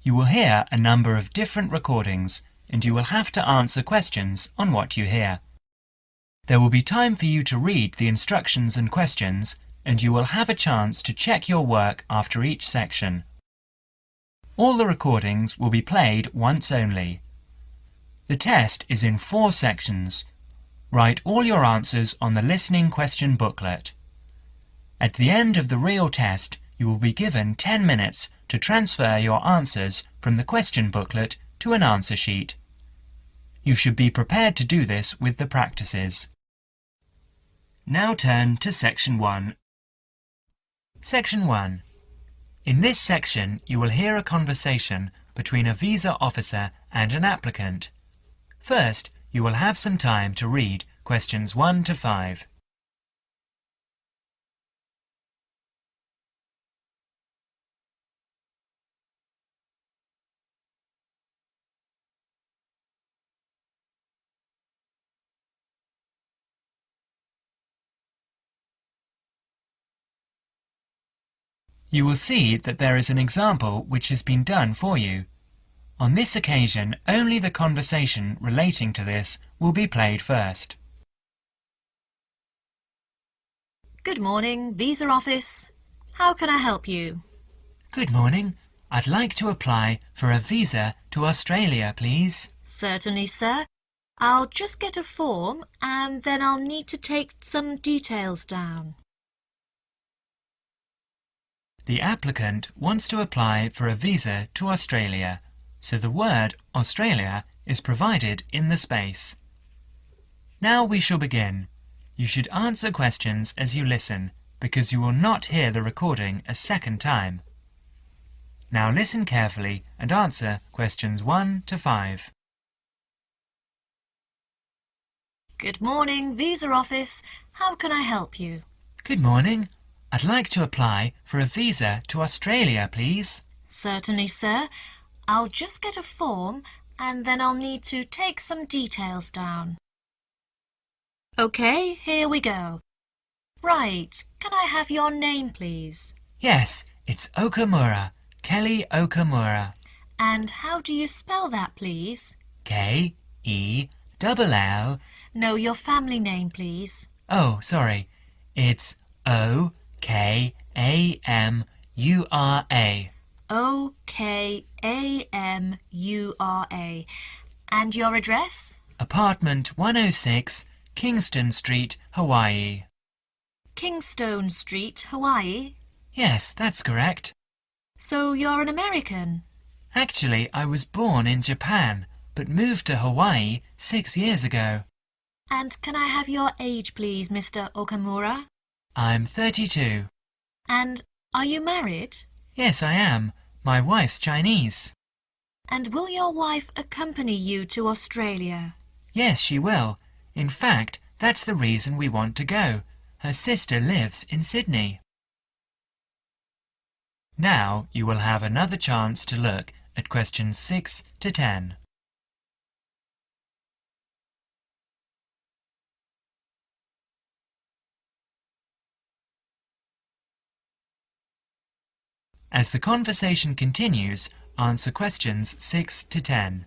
You will hear a number of different recordings, and you will have to answer questions on what you hear. There will be time for you to read the instructions and questions, and you will have a chance to check your work after each section. All the recordings will be played once only. The test is in 4 sections. Write all your answers on the listening question booklet. At the end of the real test, you will be given 10 minutes to transfer your answers from the question booklet to an answer sheet. You should be prepared to do this with the practices. Now turn to Section 1. Section 1. In this section, you will hear a conversation between a visa officer and an applicant. First, you will have some time to read questions 1 to 5. You will see that there is an example which has been done for you. On this occasion, only the conversation relating to this will be played first. Good morning, Visa Office. How can I help you? Good morning. I'd like to apply for a visa to Australia, please. Certainly, sir. I'll just get a form and then I'll need to take some details down. The applicant wants to apply for a visa to Australia, so the word Australia is provided in the space. Now we shall begin. You should answer questions as you listen, because you will not hear the recording a second time. Now listen carefully and answer questions 1 to 5. Good morning, Visa Office. How can I help you? Good morning. I'd like to apply for a visa to Australia, please. Certainly, sir. I'll just get a form and then I'll need to take some details down. OK, here we go. Right, can I have your name, please? Yes, it's Okamura, Kelly Okamura. And how do you spell that, please? K-E-L-L. No, your family name, please. Oh, sorry. It's O-K-A-M-U-R-A. O-K-A-M-U-R-A. And your address? Apartment 106, Kingston Street, Hawaii. Kingstone Street, Hawaii? Yes, that's correct. So you're an American? Actually, I was born in Japan, but moved to Hawaii 6 years ago. And can I have your age, please, Mr. Okamura? I'm 32. And are you married? Yes, I am. My wife's Chinese. And will your wife accompany you to Australia? Yes, she will. In fact, that's the reason we want to go. Her sister lives in Sydney. Now you will have another chance to look at questions 6 to 10. As the conversation continues, answer questions 6 to 10.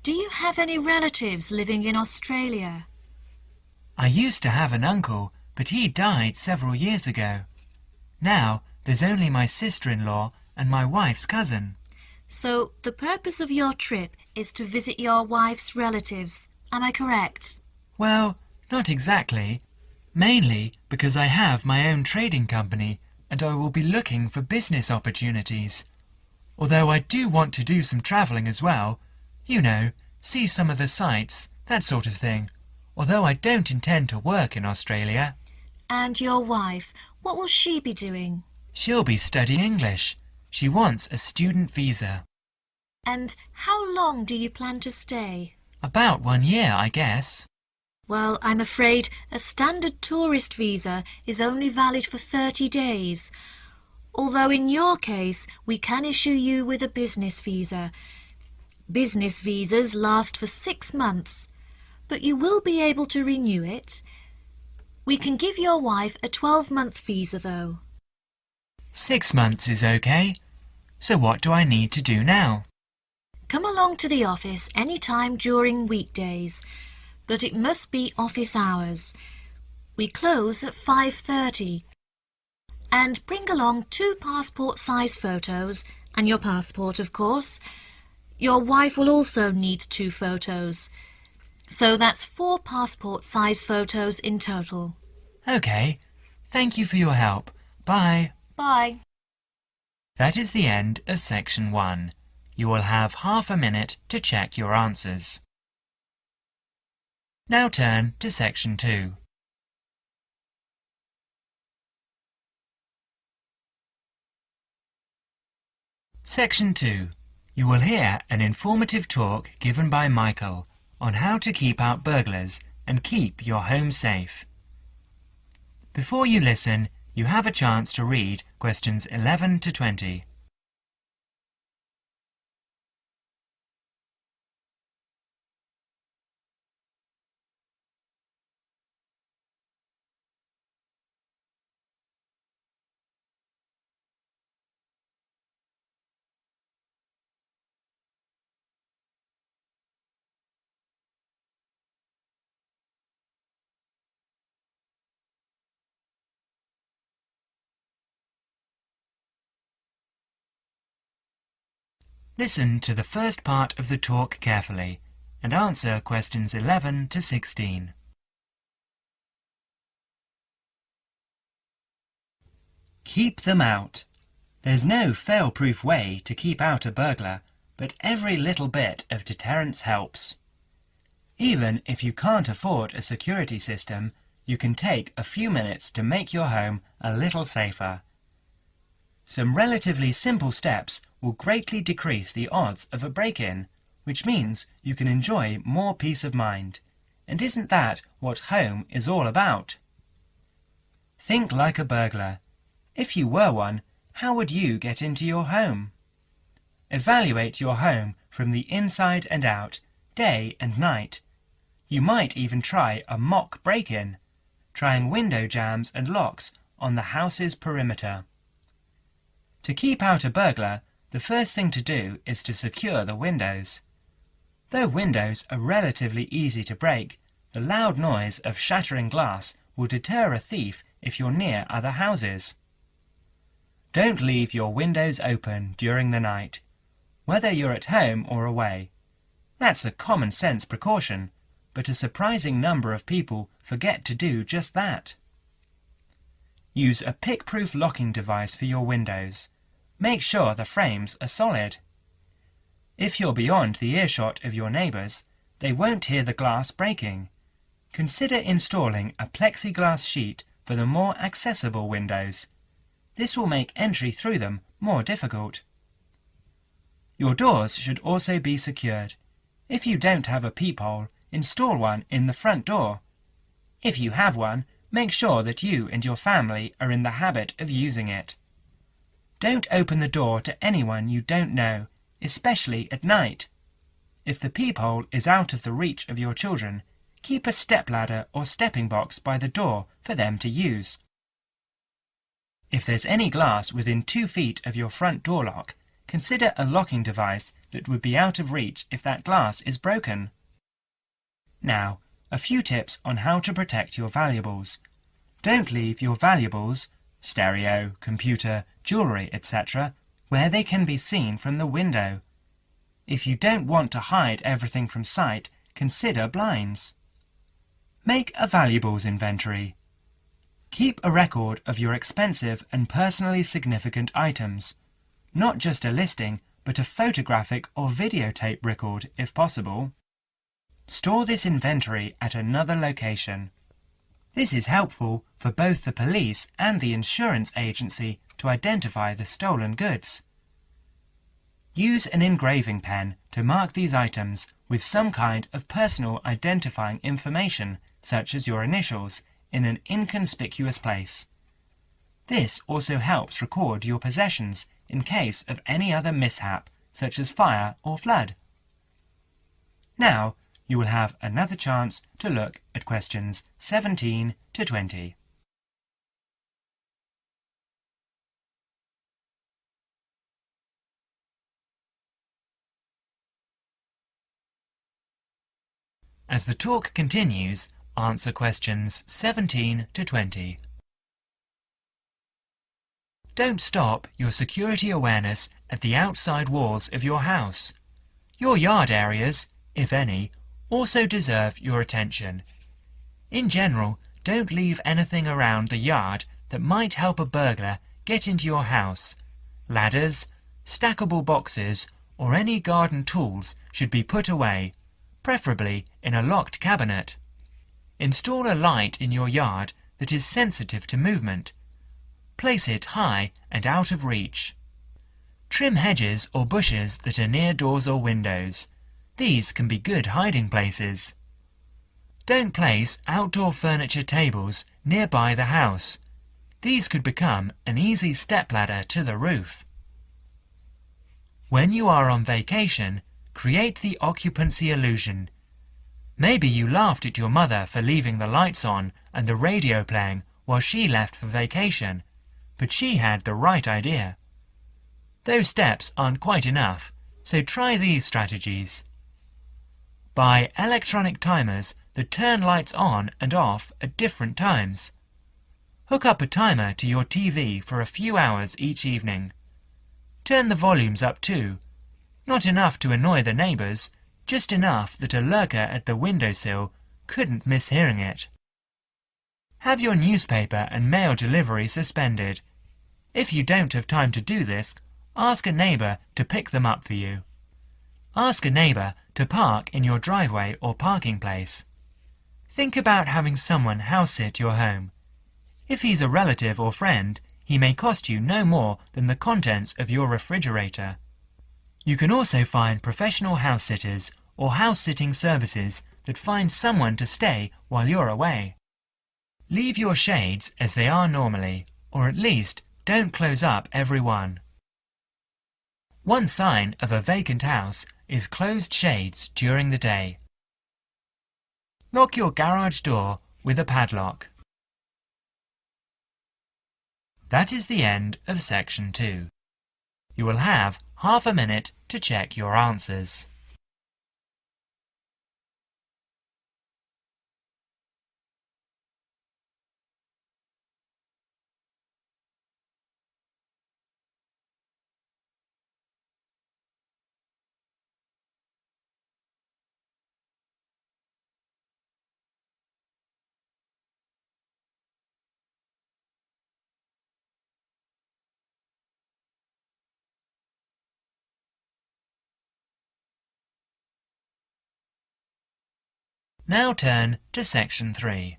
Do you have any relatives living in Australia? I used to have an uncle, but he died several years ago. Now there's only my sister-in-law and my wife's cousin. So the purpose of your trip is to visit your wife's relatives, am I correct? Well, not exactly. Mainly because I have my own trading company and I will be looking for business opportunities. Although I do want to do some travelling as well. You know, see some of the sights, that sort of thing. Although I don't intend to work in Australia. And your wife, what will she be doing? She'll be studying English. She wants a student visa. And how long do you plan to stay? About 1 year, I guess. Well, I'm afraid a standard tourist visa is only valid for 30 days. Although in your case, we can issue you with a business visa. Business visas last for 6 months, but you will be able to renew it. We can give your wife a 12-month visa, though. 6 months is okay. So what do I need to do now? Come along to the office any time during weekdays, but it must be office hours. We close at 5:30. And bring along 2 passport-size photos and your passport, of course. Your wife will also need 2 photos. So that's 4 passport-size photos in total. OK. Thank you for your help. Bye. Bye. That is the end of section 1. You will have half a minute to check your answers. Now turn to section 2. Section 2. You will hear an informative talk given by Michael on how to keep out burglars and keep your home safe. Before you listen, you have a chance to read questions 11 to 20. Listen to the first part of the talk carefully and answer questions 11 to 16. Keep them out. There's no fail-proof way to keep out a burglar, but every little bit of deterrence helps. Even if you can't afford a security system, you can take a few minutes to make your home a little safer. Some relatively simple steps will greatly decrease the odds of a break-in, which means you can enjoy more peace of mind. And isn't that what home is all about? Think like a burglar. If you were one, how would you get into your home? Evaluate your home from the inside and out, day and night. You might even try a mock break-in, trying window jambs and locks on the house's perimeter. To keep out a burglar, the first thing to do is to secure the windows. Though windows are relatively easy to break, the loud noise of shattering glass will deter a thief if you're near other houses. Don't leave your windows open during the night, whether you're at home or away. That's a common sense precaution, but a surprising number of people forget to do just that. Use a pick-proof locking device for your windows. Make sure the frames are solid. If you're beyond the earshot of your neighbours, they won't hear the glass breaking. Consider installing a plexiglass sheet for the more accessible windows. This will make entry through them more difficult. Your doors should also be secured. If you don't have a peephole, install one in the front door. If you have one, make sure that you and your family are in the habit of using it. Don't open the door to anyone you don't know, especially at night. If the peephole is out of the reach of your children, keep a stepladder or stepping box by the door for them to use. If there's any glass within 2 feet of your front door lock, consider a locking device that would be out of reach if that glass is broken. Now, a few tips on how to protect your valuables. Don't leave your valuables, stereo, computer, jewellery, etc., where they can be seen from the window. If you don't want to hide everything from sight, consider blinds. Make a valuables inventory. Keep a record of your expensive and personally significant items. Not just a listing, but a photographic or videotape record if possible. Store this inventory at another location. This is helpful for both the police and the insurance agency to identify the stolen goods. Use an engraving pen to mark these items with some kind of personal identifying information, such as your initials, in an inconspicuous place. This also helps record your possessions in case of any other mishap, such as fire or flood. Now, you will have another chance to look at questions 17 to 20. As the talk continues, answer questions 17 to 20. Don't stop your security awareness at the outside walls of your house. Your yard areas, if any, also deserve your attention. In general, don't leave anything around the yard that might help a burglar get into your house. Ladders, stackable boxes, or any garden tools should be put away, preferably in a locked cabinet. Install a light in your yard that is sensitive to movement. Place it high and out of reach. Trim hedges or bushes that are near doors or windows. These can be good hiding places. Don't place outdoor furniture tables nearby the house. These could become an easy stepladder to the roof. When you are on vacation, create the occupancy illusion. Maybe you laughed at your mother for leaving the lights on and the radio playing while she left for vacation, but she had the right idea. Those steps aren't quite enough, so try these strategies. Buy electronic timers that turn lights on and off at different times. Hook up a timer to your TV for a few hours each evening. Turn the volumes up too. Not enough to annoy the neighbours, just enough that a lurker at the windowsill couldn't miss hearing it. Have your newspaper and mail delivery suspended. If you don't have time to do this, ask a neighbour to pick them up for you. Ask a neighbour to park in your driveway or parking place. Think about having someone house-sit your home. If he's a relative or friend, he may cost you no more than the contents of your refrigerator. You can also find professional house-sitters or house-sitting services that find someone to stay while you're away. Leave your shades as they are normally, or at least don't close up every one. One sign of a vacant house is closed shades during the day. Lock your garage door with a padlock. That is the end of section 2. You will have half a minute to check your answers. Now turn to section 3.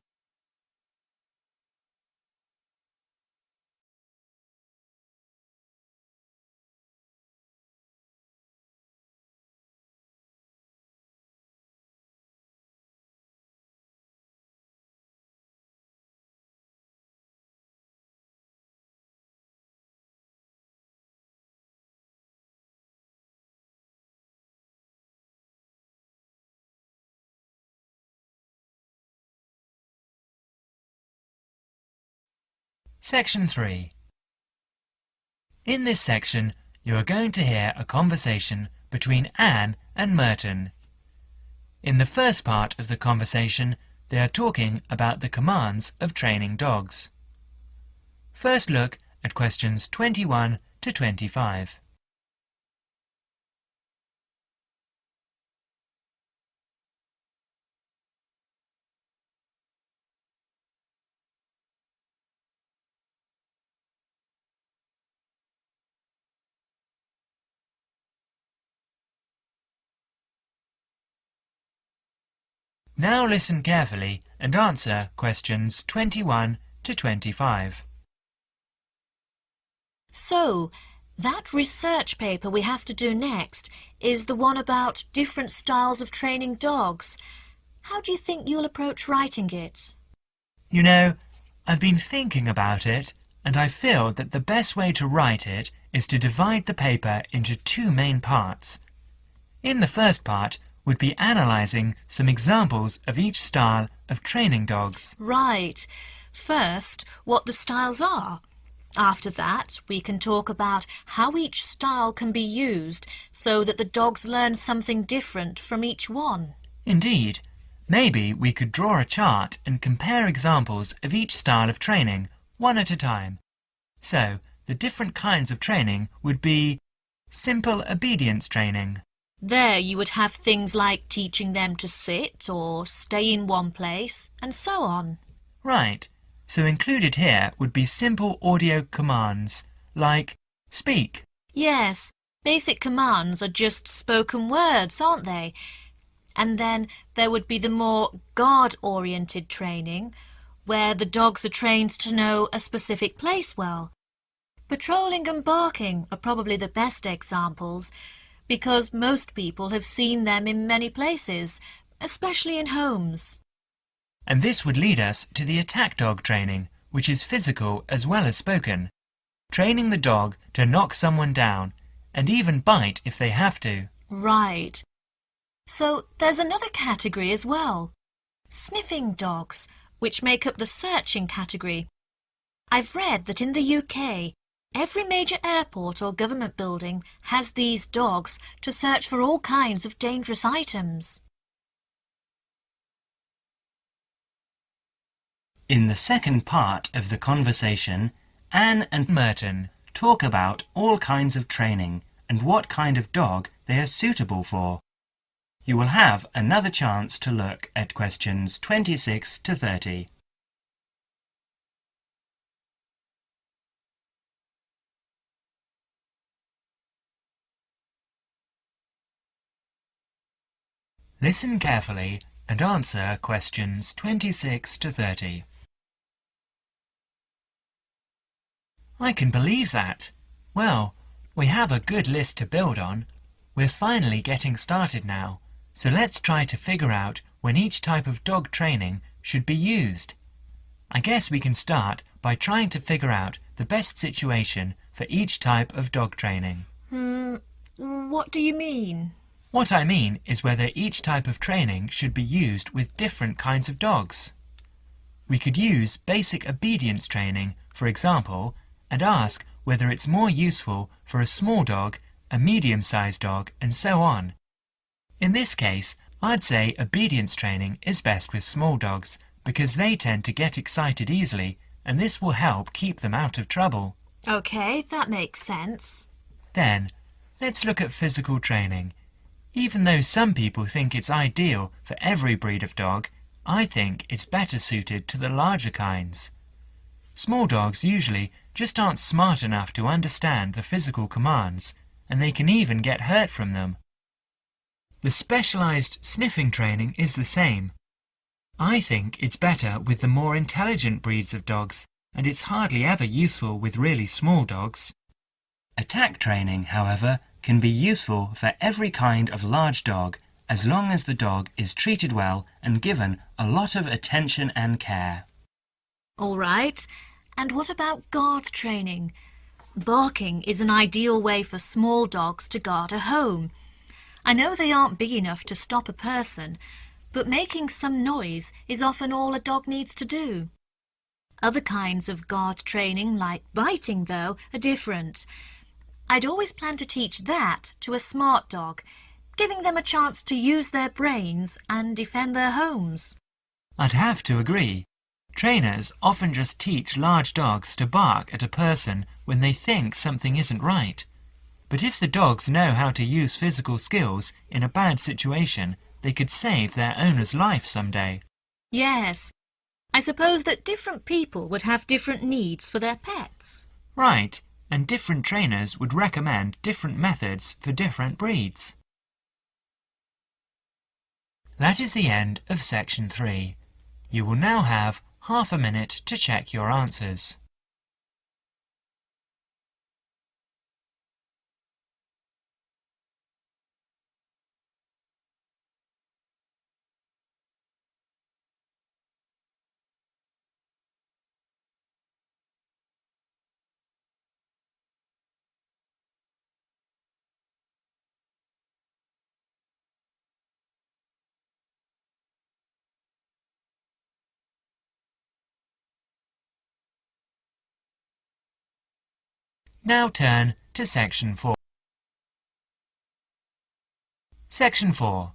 Section 3. In this section, you are going to hear a conversation between Anne and Merton. In the first part of the conversation, they are talking about the commands of training dogs. First look at questions 21 to 25. Now listen carefully and answer questions 21 to 25. So, that research paper we have to do next is the one about different styles of training dogs. How do you think you'll approach writing it? You know, I've been thinking about it, and I feel that the best way to write it is to divide the paper into two main parts. In the first part, would be analysing some examples of each style of training dogs. Right. First, what the styles are. After that, we can talk about how each style can be used so that the dogs learn something different from each one. Indeed. Maybe we could draw a chart and compare examples of each style of training, one at a time. So, the different kinds of training would be simple obedience training. There you would have things like teaching them to sit or stay in one place, and so on. Right. So included here would be simple audio commands, like speak. Yes, basic commands are just spoken words, aren't they? And then there would be the more guard-oriented training, where the dogs are trained to know a specific place well. Patrolling and barking are probably the best examples, because most people have seen them in many places, especially in homes. And this would lead us to the attack dog training, which is physical as well as spoken. Training the dog to knock someone down, and even bite if they have to. Right. So there's another category as well. Sniffing dogs, which make up the searching category. I've read that in the UK, every major airport or government building has these dogs to search for all kinds of dangerous items. In the second part of the conversation, Anne and Merton talk about all kinds of training and what kind of dog they are suitable for. You will have another chance to look at questions 26 to 30. Listen carefully and answer questions 26 to 30. I can believe that. Well, we have a good list to build on. We're finally getting started now, so let's try to figure out when each type of dog training should be used. I guess we can start by trying to figure out the best situation for each type of dog training. What do you mean? What I mean is whether each type of training should be used with different kinds of dogs. We could use basic obedience training, for example, and ask whether it's more useful for a small dog, a medium-sized dog, and so on. In this case, I'd say obedience training is best with small dogs because they tend to get excited easily, and this will help keep them out of trouble. Okay, that makes sense. Then, let's look at physical training. Even though some people think it's ideal for every breed of dog, I think it's better suited to the larger kinds. Small dogs usually just aren't smart enough to understand the physical commands, and they can even get hurt from them. The specialized sniffing training is the same. I think it's better with the more intelligent breeds of dogs, and it's hardly ever useful with really small dogs. Attack training, however, can be useful for every kind of large dog, as long as the dog is treated well and given a lot of attention and care. All right. And what about guard training? Barking is an ideal way for small dogs to guard a home. I know they aren't big enough to stop a person, but making some noise is often all a dog needs to do. Other kinds of guard training, like biting, though, are different. I'd always plan to teach that to a smart dog, giving them a chance to use their brains and defend their homes. I'd have to agree. Trainers often just teach large dogs to bark at a person when they think something isn't right. But if the dogs know how to use physical skills in a bad situation, they could save their owner's life someday. Yes. I suppose that different people would have different needs for their pets. Right, and different trainers would recommend different methods for different breeds. That is the end of section 3. You will now have half a minute to check your answers. Now turn to section 4. Section 4.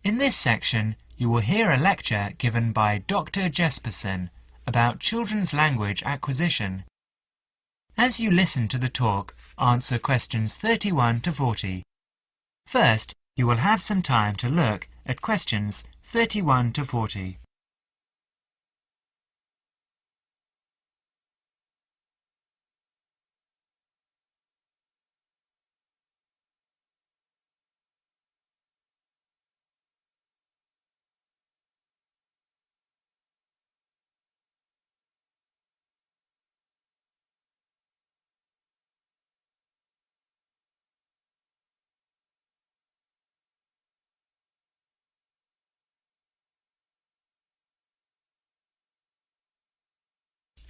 In this section, you will hear a lecture given by Dr. Jesperson about children's language acquisition. As you listen to the talk, answer questions 31 to 40. First, you will have some time to look at questions 31 to 40.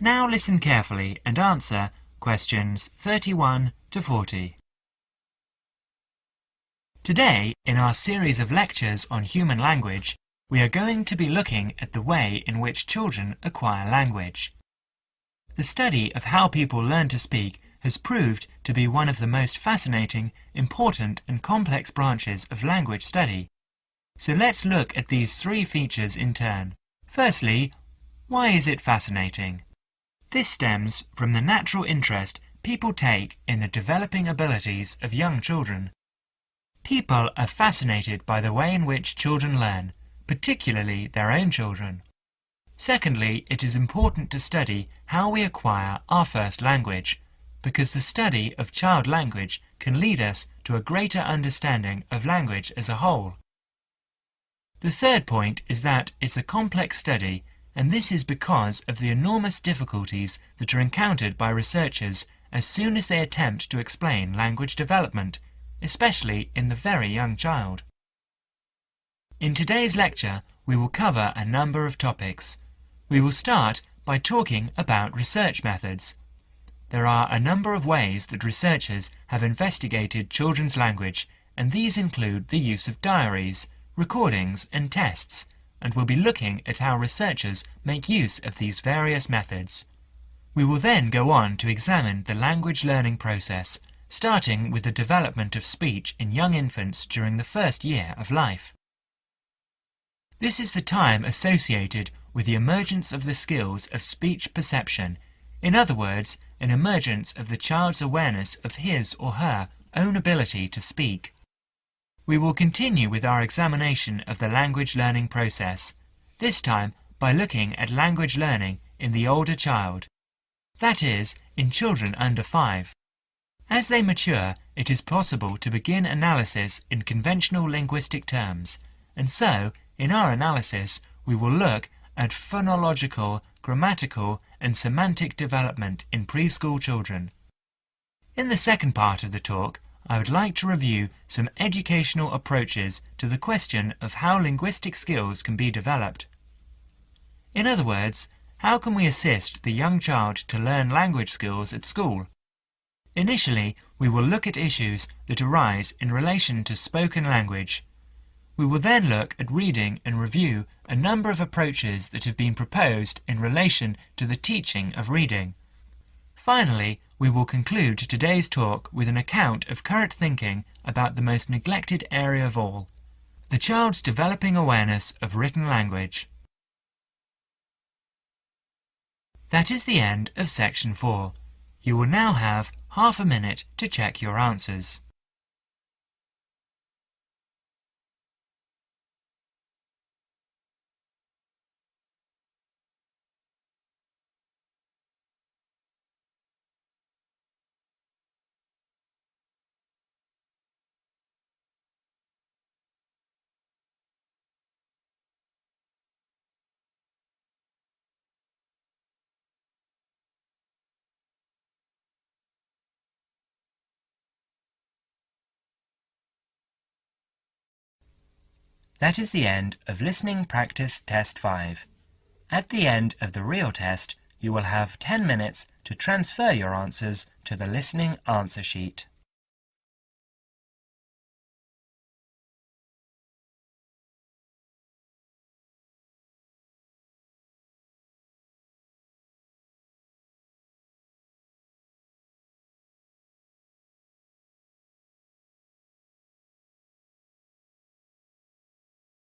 Now listen carefully and answer questions 31 to 40. Today, in our series of lectures on human language, we are going to be looking at the way in which children acquire language. The study of how people learn to speak has proved to be one of the most fascinating, important and complex branches of language study. So let's look at these three features in turn. Firstly, why is it fascinating? This stems from the natural interest people take in the developing abilities of young children. People are fascinated by the way in which children learn, particularly their own children. Secondly, it is important to study how we acquire our first language, because the study of child language can lead us to a greater understanding of language as a whole. The third point is that it's a complex study, and this is because of the enormous difficulties that are encountered by researchers as soon as they attempt to explain language development, especially in the very young child. In today's lecture, we will cover a number of topics. We will start by talking about research methods. There are a number of ways that researchers have investigated children's language, and these include the use of diaries, recordings and tests, and we'll be looking at how researchers make use of these various methods. We will then go on to examine the language learning process, starting with the development of speech in young infants during the first year of life. This is the time associated with the emergence of the skills of speech perception, in other words, an emergence of the child's awareness of his or her own ability to speak. We will continue with our examination of the language learning process, this time by looking at language learning in the older child, that is, in children under 5. As they mature, it is possible to begin analysis in conventional linguistic terms, and so, in our analysis, we will look at phonological, grammatical, and semantic development in preschool children. In the second part of the talk, I would like to review some educational approaches to the question of how linguistic skills can be developed. In other words, how can we assist the young child to learn language skills at school? Initially, we will look at issues that arise in relation to spoken language. We will then look at reading and review a number of approaches that have been proposed in relation to the teaching of reading. Finally, we will conclude today's talk with an account of current thinking about the most neglected area of all, the child's developing awareness of written language. That is the end of section 4. You will now have half a minute to check your answers. That is the end of Listening Practice Test 5. At the end of the real test, you will have 10 minutes to transfer your answers to the listening answer sheet.